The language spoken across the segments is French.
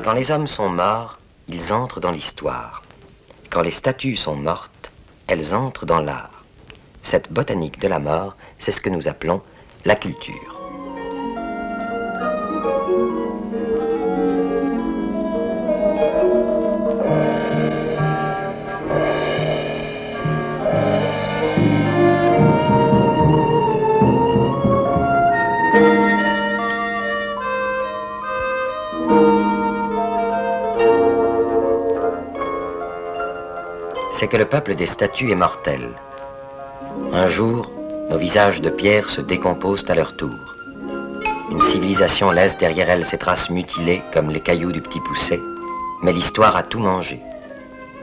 Quand les hommes sont morts, ils entrent dans l'histoire. Quand les statues sont mortes, elles entrent dans l'art. Cette botanique de la mort, c'est ce que nous appelons la culture. C'est que le peuple des statues est mortel. Un jour, nos visages de pierre se décomposent à leur tour. Une civilisation laisse derrière elle ses traces mutilées comme les cailloux du petit Poucet, mais l'histoire a tout mangé.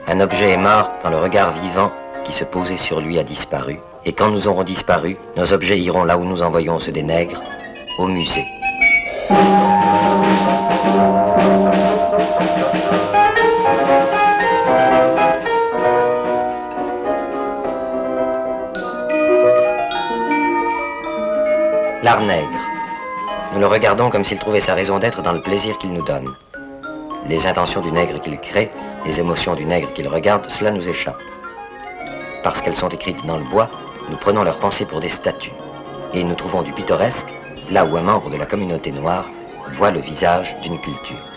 Un objet est mort quand le regard vivant qui se posait sur lui a disparu, et quand nous aurons disparu, nos objets iront là où nous envoyons ceux des nègres, au musée. L'art nègre. Nous le regardons comme s'il trouvait sa raison d'être dans le plaisir qu'il nous donne. Les intentions du nègre qu'il crée, les émotions du nègre qu'il regarde, cela nous échappe. Parce qu'elles sont écrites dans le bois, nous prenons leurs pensées pour des statues. Et nous trouvons du pittoresque là où un membre de la communauté noire voit le visage d'une culture.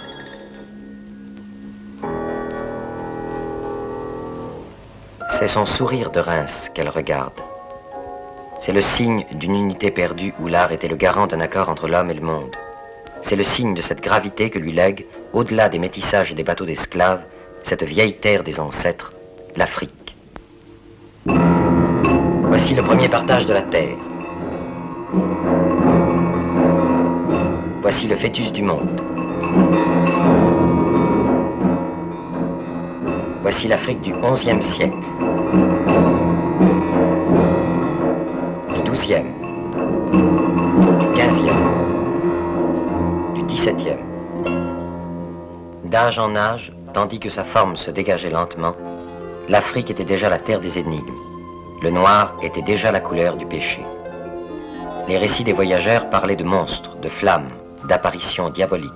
C'est son sourire de rince qu'elle regarde. C'est le signe d'une unité perdue où l'art était le garant d'un accord entre l'homme et le monde. C'est le signe de cette gravité que lui lègue, au-delà des métissages et des bateaux d'esclaves, cette vieille terre des ancêtres, l'Afrique. Voici le premier partage de la terre. Voici le fœtus du monde. Voici l'Afrique du XIe siècle. Du XIIe, du XVe, du XVIIe. D'âge en âge, tandis que sa forme se dégageait lentement, l'Afrique était déjà la terre des énigmes. Le noir était déjà la couleur du péché. Les récits des voyageurs parlaient de monstres, de flammes, d'apparitions diaboliques.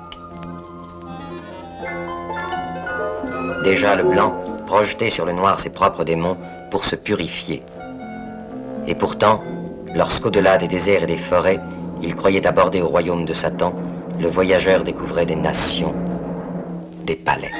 Déjà le blanc projetait sur le noir ses propres démons pour se purifier. Et pourtant, lorsqu'au-delà des déserts et des forêts, il croyait aborder au royaume de Satan, le voyageur découvrait des nations, des palais.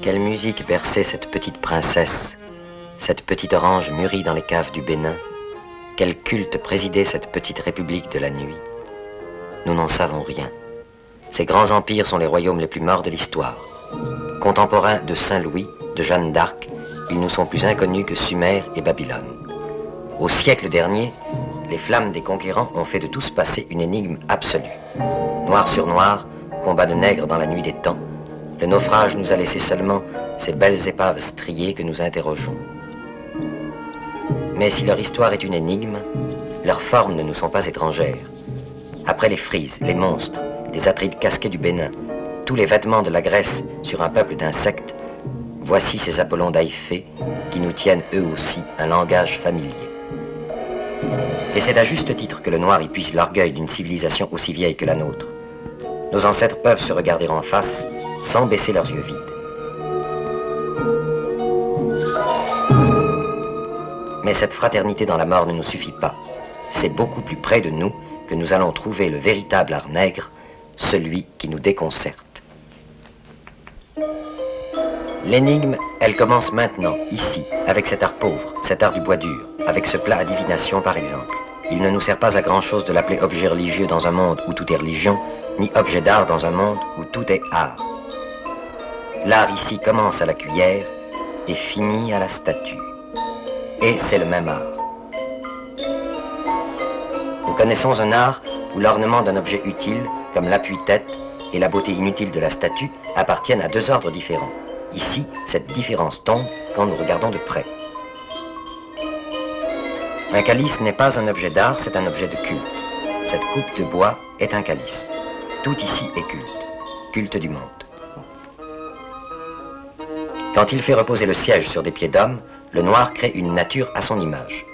Quelle musique berçait cette petite princesse, cette petite orange mûrie dans les caves du Bénin? Quel culte présidait cette petite république de la nuit? Nous n'en savons rien. Ces grands empires sont les royaumes les plus morts de l'histoire. Contemporains de Saint-Louis, de Jeanne d'Arc, ils nous sont plus inconnus que Sumer et Babylone. Au siècle dernier, les flammes des conquérants ont fait de tout ce passé une énigme absolue. Noir sur noir, combat de nègres dans la nuit des temps, le naufrage nous a laissé seulement ces belles épaves striées que nous interrogeons. Mais si leur histoire est une énigme, leurs formes ne nous sont pas étrangères. Après les frises, les monstres, les atrides casqués du Bénin, tous les vêtements de la Grèce sur un peuple d'insectes, voici ces Apollons d'Aïphée qui nous tiennent eux aussi un langage familier. Et c'est à juste titre que le noir y puise l'orgueil d'une civilisation aussi vieille que la nôtre. Nos ancêtres peuvent se regarder en face sans baisser leurs yeux vides. Mais cette fraternité dans la mort ne nous suffit pas. C'est beaucoup plus près de nous que nous allons trouver le véritable art nègre, celui qui nous déconcerte. L'énigme, elle commence maintenant, ici, avec cet art pauvre, cet art du bois dur, avec ce plat à divination par exemple. Il ne nous sert pas à grand-chose de l'appeler objet religieux dans un monde où tout est religion, ni objet d'art dans un monde où tout est art. L'art ici commence à la cuillère et finit à la statue. Et c'est le même art. Nous connaissons un art où l'ornement d'un objet utile, comme l'appui-tête, et la beauté inutile de la statue appartiennent à deux ordres différents. Ici, cette différence tombe quand nous regardons de près. Un calice n'est pas un objet d'art, c'est un objet de culte. Cette coupe de bois est un calice. Tout ici est culte, culte du monde. Quand il fait reposer le siège sur des pieds d'homme, le noir crée une nature à son image.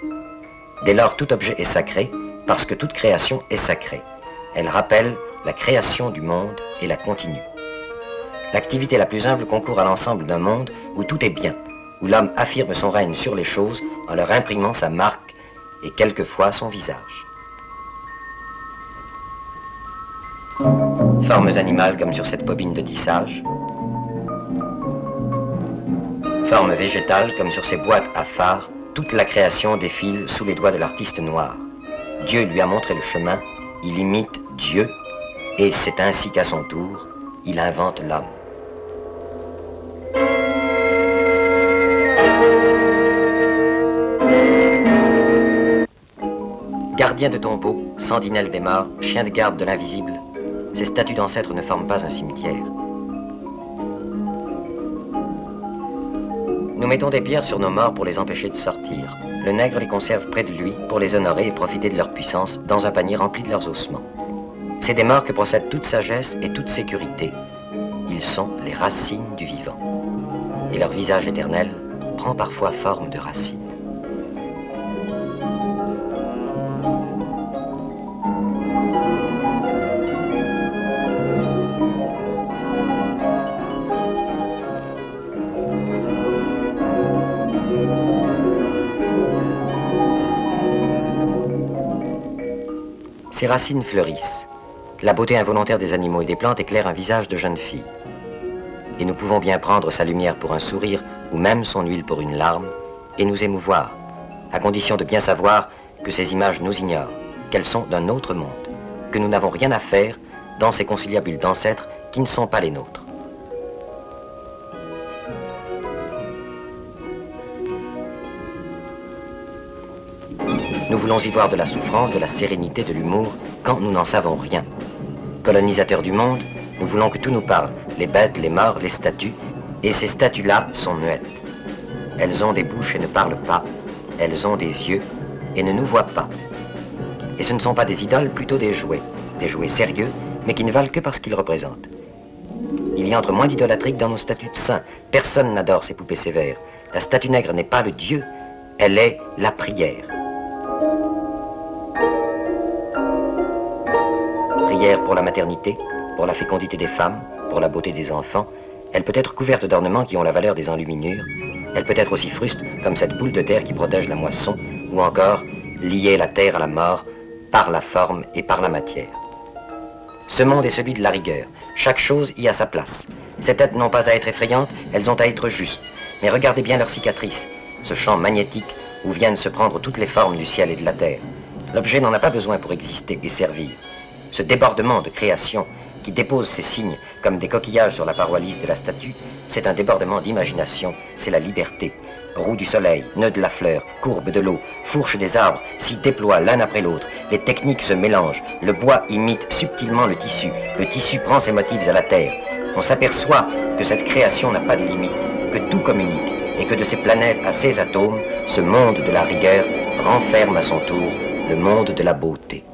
Dès lors, tout objet est sacré, parce que toute création est sacrée. Elle rappelle la création du monde et la continue. L'activité la plus humble concourt à l'ensemble d'un monde où tout est bien, où l'homme affirme son règne sur les choses en leur imprimant sa marque et quelquefois son visage. Formes animales comme sur cette bobine de tissage, formes végétales comme sur ces boîtes à phare, toute la création défile sous les doigts de l'artiste noir. Dieu lui a montré le chemin, il imite Dieu, et c'est ainsi qu'à son tour, il invente l'homme. Gardien de tombeaux, sentinelle des morts, chien de garde de l'invisible, ces statues d'ancêtres ne forment pas un cimetière. Nous mettons des pierres sur nos morts pour les empêcher de sortir. Le nègre les conserve près de lui pour les honorer et profiter de leur puissance dans un panier rempli de leurs ossements. C'est des morts que procèdent toute sagesse et toute sécurité. Ils sont les racines du vivant. Et leur visage éternel prend parfois forme de racine. Ces racines fleurissent. La beauté involontaire des animaux et des plantes éclaire un visage de jeune fille. Et nous pouvons bien prendre sa lumière pour un sourire ou même son huile pour une larme et nous émouvoir, à condition de bien savoir que ces images nous ignorent, qu'elles sont d'un autre monde, que nous n'avons rien à faire dans ces conciliabules d'ancêtres qui ne sont pas les nôtres. Nous voulons y voir de la souffrance, de la sérénité, de l'humour, quand nous n'en savons rien. Colonisateurs du monde, nous voulons que tout nous parle, les bêtes, les morts, les statues, et ces statues-là sont muettes. Elles ont des bouches et ne parlent pas, elles ont des yeux et ne nous voient pas. Et ce ne sont pas des idoles, plutôt des jouets sérieux, mais qui ne valent que parce qu'ils représentent. Il y entre moins d'idolâtrie que dans nos statues de saints. Personne n'adore ces poupées sévères. La statue nègre n'est pas le Dieu, elle est la prière. Prière pour la maternité, pour la fécondité des femmes, pour la beauté des enfants. Elle peut être couverte d'ornements qui ont la valeur des enluminures. Elle peut être aussi fruste comme cette boule de terre qui protège la moisson, ou encore lier la terre à la mort par la forme et par la matière. Ce monde est celui de la rigueur. Chaque chose y a sa place. Ces têtes n'ont pas à être effrayantes, elles ont à être justes. Mais regardez bien leurs cicatrices, ce champ magnétique où viennent se prendre toutes les formes du ciel et de la terre. L'objet n'en a pas besoin pour exister et servir. Ce débordement de création qui dépose ses signes comme des coquillages sur la paroi lisse de la statue, c'est un débordement d'imagination, c'est la liberté. Roue du soleil, nœud de la fleur, courbe de l'eau, fourche des arbres s'y déploient l'un après l'autre. Les techniques se mélangent, le bois imite subtilement le tissu prend ses motifs à la terre. On s'aperçoit que cette création n'a pas de limite, que tout communique et que de ces planètes à ces atomes, ce monde de la rigueur renferme à son tour le monde de la beauté.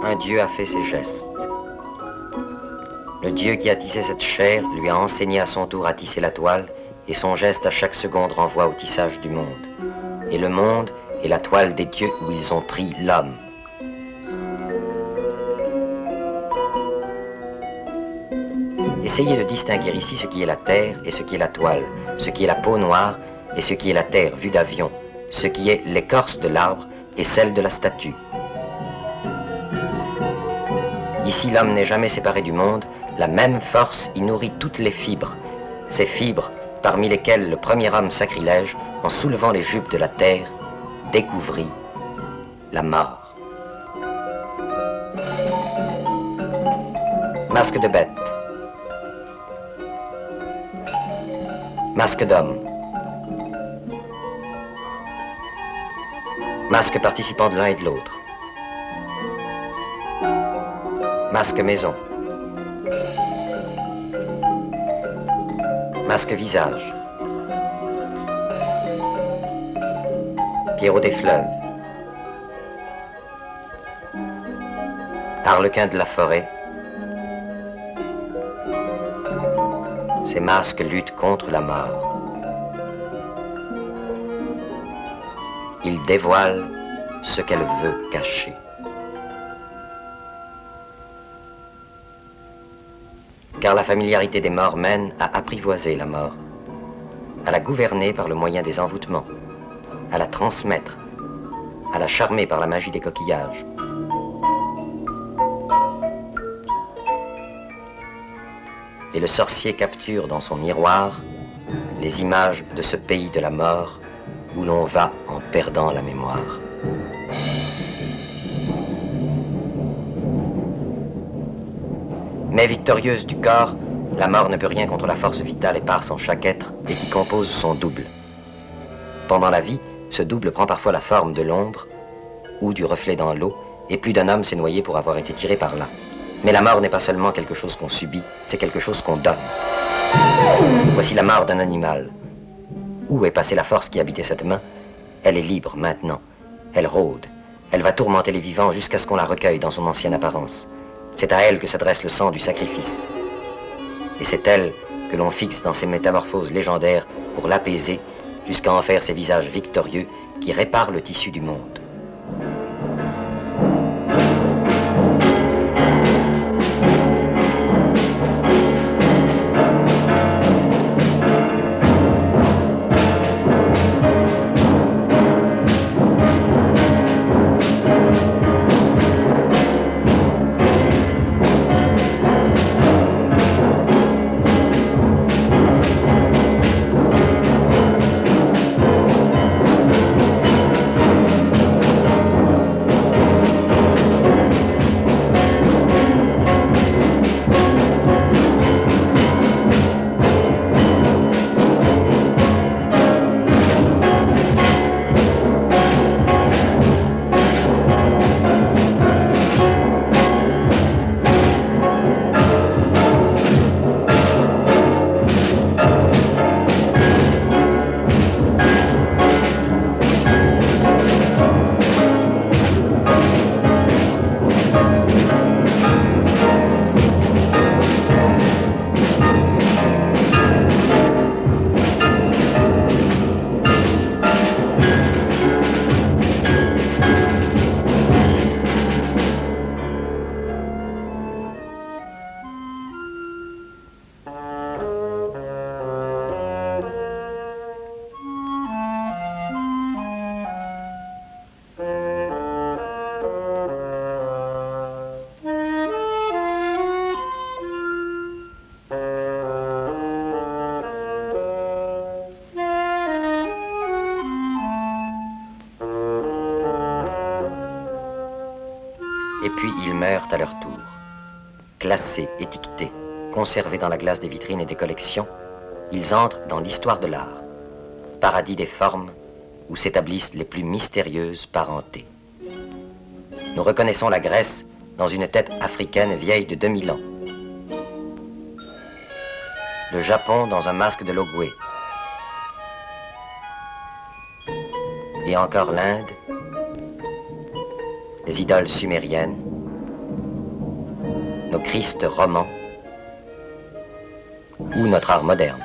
Un Dieu a fait ses gestes. Le Dieu qui a tissé cette chair lui a enseigné à son tour à tisser la toile, et son geste à chaque seconde renvoie au tissage du monde. Et le monde est la toile des dieux où ils ont pris l'homme. Essayez de distinguer ici ce qui est la terre et ce qui est la toile, ce qui est la peau noire et ce qui est la terre vue d'avion, ce qui est l'écorce de l'arbre et celle de la statue. Ici, l'homme n'est jamais séparé du monde, la même force y nourrit toutes les fibres. Ces fibres, parmi lesquelles le premier homme sacrilège, en soulevant les jupes de la terre, découvrit la mort. Masque de bête. Masque d'homme. Masque participant de l'un et de l'autre. Masque maison. Masque visage. Pierrot des fleuves. Harlequin de la forêt. Ces masques luttent contre la mort. Ils dévoilent ce qu'elle veut cacher. Car la familiarité des morts mène à apprivoiser la mort, à la gouverner par le moyen des envoûtements, à la transmettre, à la charmer par la magie des coquillages. Et le sorcier capture dans son miroir les images de ce pays de la mort où l'on va en perdant la mémoire. Mais victorieuse du corps, la mort ne peut rien contre la force vitale éparse en chaque être et qui compose son double. Pendant la vie, ce double prend parfois la forme de l'ombre ou du reflet dans l'eau, et plus d'un homme s'est noyé pour avoir été tiré par là. Mais la mort n'est pas seulement quelque chose qu'on subit, c'est quelque chose qu'on donne. Voici la mort d'un animal. Où est passée la force qui habitait cette main? Elle est libre maintenant. Elle rôde. Elle va tourmenter les vivants jusqu'à ce qu'on la recueille dans son ancienne apparence. C'est à elle que s'adresse le sang du sacrifice. Et c'est elle que l'on fixe dans ses métamorphoses légendaires pour l'apaiser jusqu'à en faire ces visages victorieux qui réparent le tissu du monde. et puis ils meurent à leur tour. Classés, étiquetés, conservés dans la glace des vitrines et des collections, ils entrent dans l'histoire de l'art, paradis des formes où s'établissent les plus mystérieuses parentés. Nous reconnaissons la Grèce dans une tête africaine vieille de 2000 ans. Le Japon dans un masque de l'Ogooué. Et encore l'Inde, les idoles sumériennes, nos Christs romans ou notre art moderne.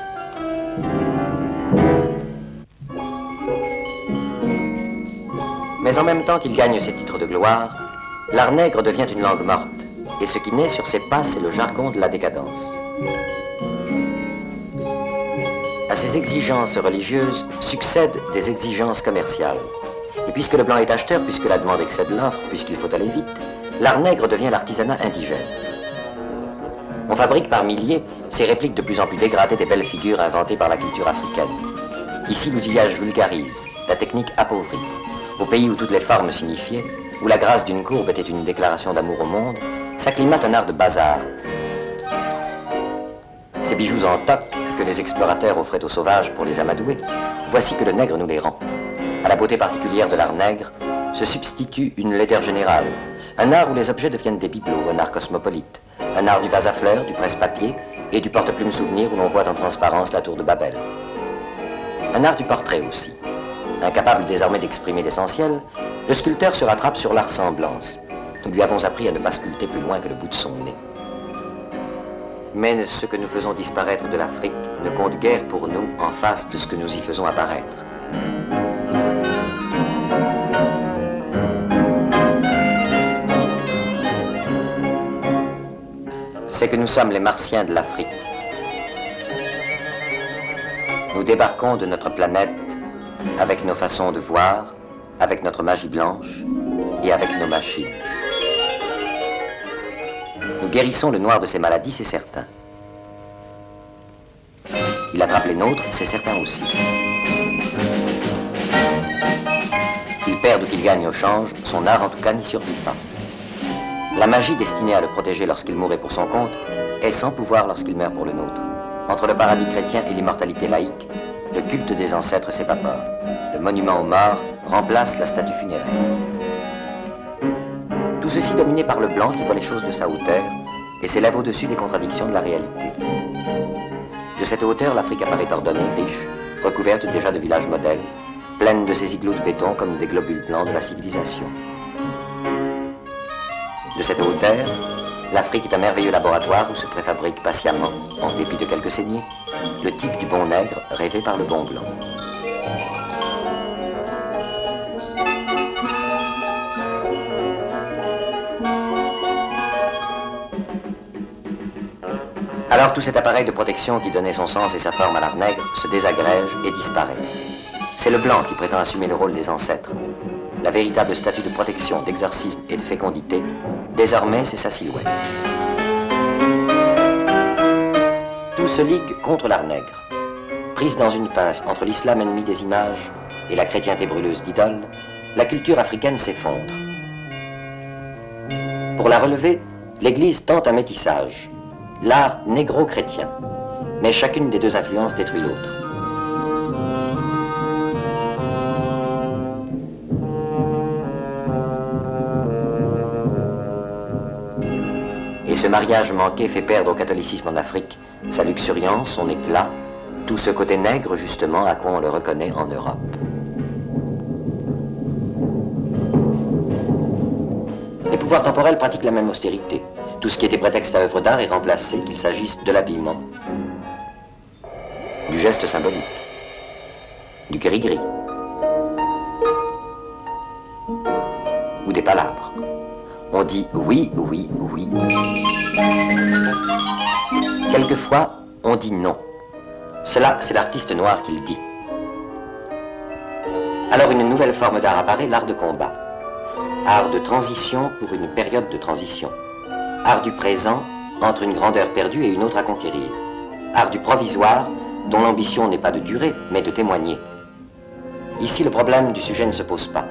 Mais en même temps qu'il gagne ses titres de gloire, l'art nègre devient une langue morte, et ce qui naît sur ses pas, c'est le jargon de la décadence. À ces exigences religieuses succèdent des exigences commerciales. Et puisque le blanc est acheteur, puisque la demande excède l'offre, puisqu'il faut aller vite, l'art nègre devient l'artisanat indigène. On fabrique par milliers ces répliques de plus en plus dégradées des belles figures inventées par la culture africaine. Ici, l'outillage vulgarise, la technique appauvrit. Au pays où toutes les formes signifiaient, où la grâce d'une courbe était une déclaration d'amour au monde, s'acclimate un art de bazar. Ces bijoux en toc que les explorateurs offraient aux sauvages pour les amadouer, voici que le nègre nous les rend. À la beauté particulière de l'art nègre se substitue une laideur générale, un art où les objets deviennent des bibelots, un art cosmopolite, un art du vase à fleurs, du presse-papier et du porte-plume souvenir où l'on voit en transparence la tour de Babel. Un art du portrait aussi. Incapable désormais d'exprimer l'essentiel, le sculpteur se rattrape sur la ressemblance. Nous lui avons appris à ne pas sculpter plus loin que le bout de son nez. Mais ce que nous faisons disparaître de l'Afrique ne compte guère pour nous en face de ce que nous y faisons apparaître. C'est que nous sommes les Martiens de l'Afrique. Nous débarquons de notre planète avec nos façons de voir, avec notre magie blanche et avec nos machines. Nous guérissons le noir de ses maladies, c'est certain. Il attrape les nôtres, c'est certain aussi. Qu'il perde ou qu'il gagne au change, son art en tout cas n'y survit pas. La magie destinée à le protéger lorsqu'il mourrait pour son compte est sans pouvoir lorsqu'il meurt pour le nôtre. Entre le paradis chrétien et l'immortalité laïque, le culte des ancêtres s'évapore. Le monument aux morts remplace la statue funéraire. Tout ceci dominé par le blanc qui voit les choses de sa hauteur et s'élève au-dessus des contradictions de la réalité. De cette hauteur, l'Afrique apparaît ordonnée, riche, recouverte déjà de villages modèles, pleine de ces igloos de béton comme des globules blancs de la civilisation. De cette hauteur, l'Afrique est un merveilleux laboratoire où se préfabrique patiemment, en dépit de quelques saignées, le type du bon nègre rêvé par le bon blanc. Alors tout cet appareil de protection qui donnait son sens et sa forme à l'art nègre se désagrège et disparaît. C'est le blanc qui prétend assumer le rôle des ancêtres. La véritable statue de protection, d'exorcisme et de fécondité, désormais c'est sa silhouette. Tout se ligue contre l'art nègre. Prise dans une pince entre l'islam ennemi des images et la chrétienté brûleuse d'idoles, la culture africaine s'effondre. Pour la relever, l'Église tente un métissage. L'art négro-chrétien, mais chacune des deux influences détruit l'autre. Et ce mariage manqué fait perdre au catholicisme en Afrique sa luxuriance, son éclat, tout ce côté nègre justement à quoi on le reconnaît en Europe. Les pouvoirs temporels pratiquent la même austérité. Tout ce qui était prétexte à œuvre d'art est remplacé, qu'il s'agisse de l'habillement, du geste symbolique, du gris-gris, ou des palabres. On dit oui, oui, oui. Quelquefois, on dit non. Cela, c'est l'artiste noir qui le dit. Alors une nouvelle forme d'art apparaît, l'art de combat. Art de transition pour une période de transition. Art du présent, entre une grandeur perdue et une autre à conquérir. Art du provisoire, dont l'ambition n'est pas de durer, mais de témoigner. Ici, le problème du sujet ne se pose pas.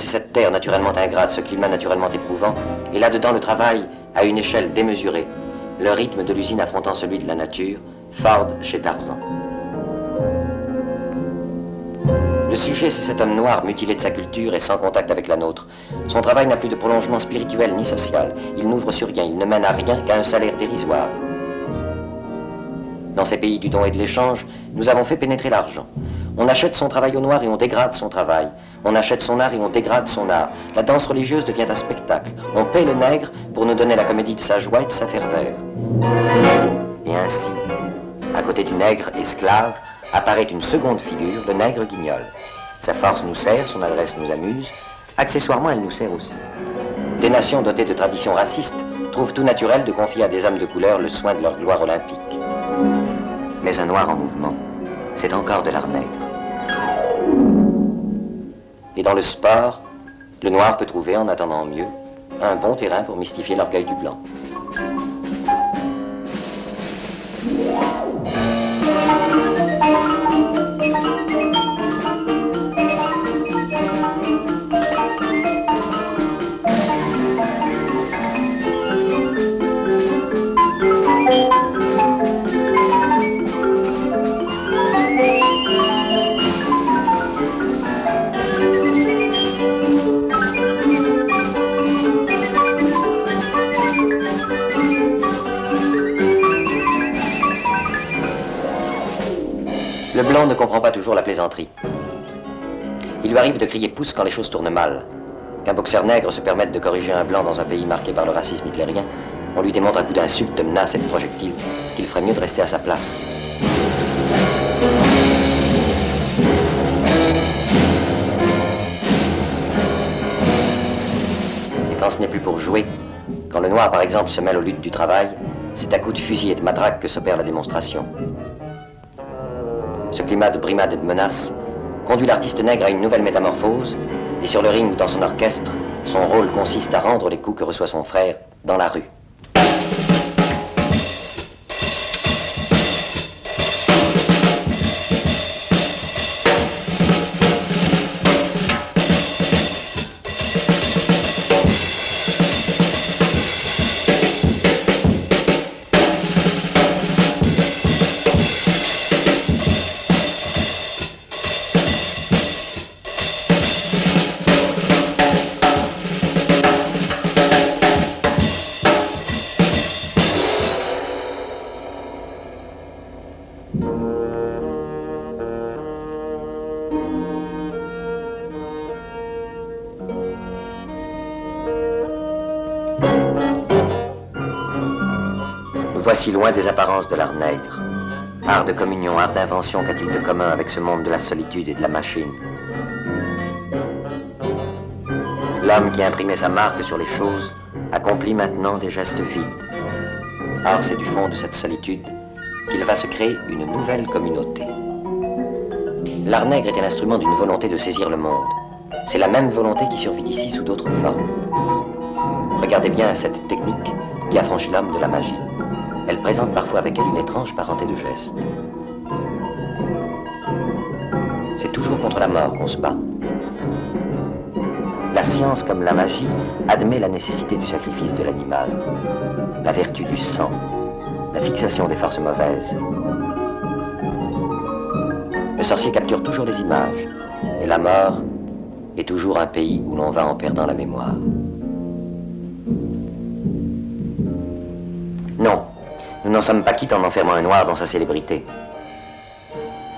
c'est cette terre naturellement ingrate, ce climat naturellement éprouvant, et là-dedans le travail à une échelle démesurée, le rythme de l'usine affrontant celui de la nature, Ford chez Tarzan. Le sujet, c'est cet homme noir mutilé de sa culture et sans contact avec la nôtre. Son travail n'a plus de prolongement spirituel ni social. Il n'ouvre sur rien, il ne mène à rien qu'à un salaire dérisoire. Dans ces pays du don et de l'échange, nous avons fait pénétrer l'argent. On achète son travail au noir et on dégrade son travail. On achète son art et on dégrade son art. La danse religieuse devient un spectacle. On paie le nègre pour nous donner la comédie de sa joie et de sa ferveur. Et ainsi, à côté du nègre esclave, apparaît une seconde figure, le nègre guignol. Sa force nous sert, son adresse nous amuse. Accessoirement, elle nous sert aussi. Des nations dotées de traditions racistes trouvent tout naturel de confier à des hommes de couleur le soin de leur gloire olympique. Mais un noir en mouvement, c'est encore de l'art nègre. Et dans le sport, le noir peut trouver, en attendant mieux, un bon terrain pour mystifier l'orgueil du blanc. Le blanc ne comprend pas toujours la plaisanterie. Il lui arrive de crier pouce quand les choses tournent mal. Qu'un boxeur nègre se permette de corriger un blanc dans un pays marqué par le racisme hitlérien, on lui démontre à coups d'insultes, de menaces et de projectiles qu'il ferait mieux de rester à sa place. Et quand ce n'est plus pour jouer, quand le noir par exemple se mêle aux luttes du travail, c'est à coups de fusil et de matraque que s'opère la démonstration. Ce climat de brimade et de menace conduit l'artiste nègre à une nouvelle métamorphose, et sur le ring ou dans son orchestre, son rôle consiste à rendre les coups que reçoit son frère dans la rue. Voici loin des apparences de l'art nègre. Art de communion, art d'invention, qu'a-t-il de commun avec ce monde de la solitude et de la machine? L'homme qui imprimait sa marque sur les choses accomplit maintenant des gestes vides. Or, c'est du fond de cette solitude qu'il va se créer une nouvelle communauté. L'art nègre était l'instrument d'une volonté de saisir le monde. C'est la même volonté qui survit ici sous d'autres formes. Regardez bien cette technique qui affranchit l'homme de la magie. Elle présente parfois avec elle une étrange parenté de gestes. C'est toujours contre la mort qu'on se bat. La science, comme la magie, admet la nécessité du sacrifice de l'animal, la vertu du sang, la fixation des forces mauvaises. Le sorcier capture toujours les images, et la mort est toujours un pays où l'on va en perdant la mémoire. Non, nous n'en sommes pas quittes en enfermant un noir dans sa célébrité.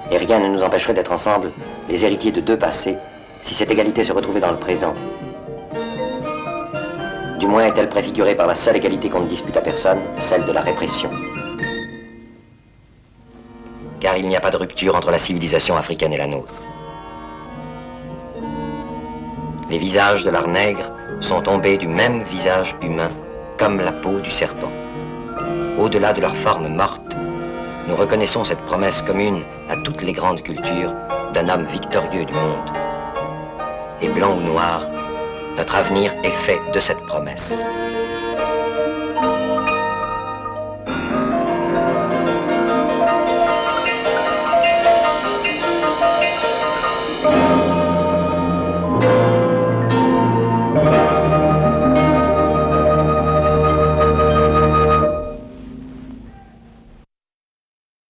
Et rien ne nous empêcherait d'être ensemble les héritiers de deux passés, si cette égalité se retrouvait dans le présent. Du moins est-elle préfigurée par la seule égalité qu'on ne dispute à personne, celle de la répression. Car il n'y a pas de rupture entre la civilisation africaine et la nôtre. Les visages de l'art nègre sont tombés du même visage humain, comme la peau du serpent. Au-delà de leur forme morte, nous reconnaissons cette promesse commune à toutes les grandes cultures d'un homme victorieux du monde. Et blanc ou noir, notre avenir est fait de cette promesse.